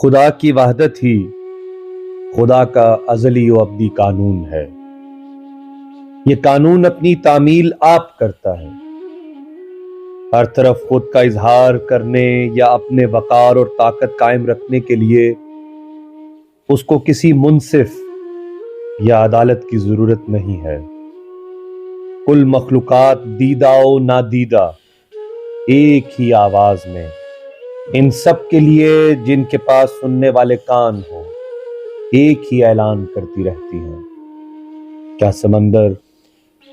خدا کی وحدت ہی خدا کا ازلی و ابدی قانون ہے۔ یہ قانون اپنی تعمیل آپ کرتا ہے۔ ہر طرف خود کا اظہار کرنے یا اپنے وقار اور طاقت قائم رکھنے کے لیے اس کو کسی منصف یا عدالت کی ضرورت نہیں ہے۔ کل مخلوقات دیدہ و نادیدہ ایک ہی آواز میں ان سب کے لیے جن کے پاس سننے والے کان ہوں ایک ہی اعلان کرتی رہتی ہیں۔ کیا سمندر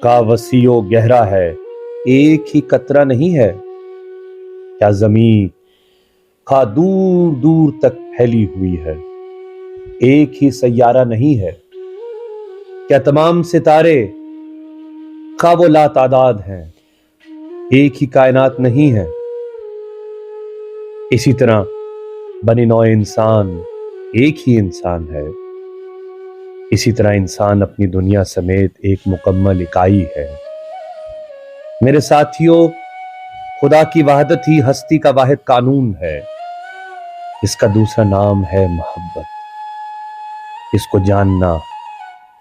کا وسیع و گہرا ہے ایک ہی قطرہ نہیں ہے؟ کیا زمین کا دور دور تک پھیلی ہوئی ہے ایک ہی سیارہ نہیں ہے؟ کیا تمام ستارے خواہ وہ لا تعداد ہیں ایک ہی کائنات نہیں ہے؟ اسی طرح بنی نوع انسان ایک ہی انسان ہے۔ اسی طرح انسان اپنی دنیا سمیت ایک مکمل اکائی ہے۔ میرے ساتھیوں، خدا کی وحدت ہی ہستی کا واحد قانون ہے۔ اس کا دوسرا نام ہے محبت۔ اس کو جاننا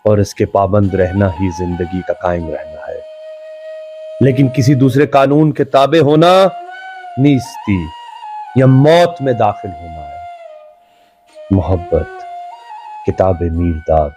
اور اس کے پابند رہنا ہی زندگی کا قائم رہنا ہے، لیکن کسی دوسرے قانون کے تابع ہونا نیستی یا موت میں داخل ہونا ہے۔ محبت، کتاب میرداد۔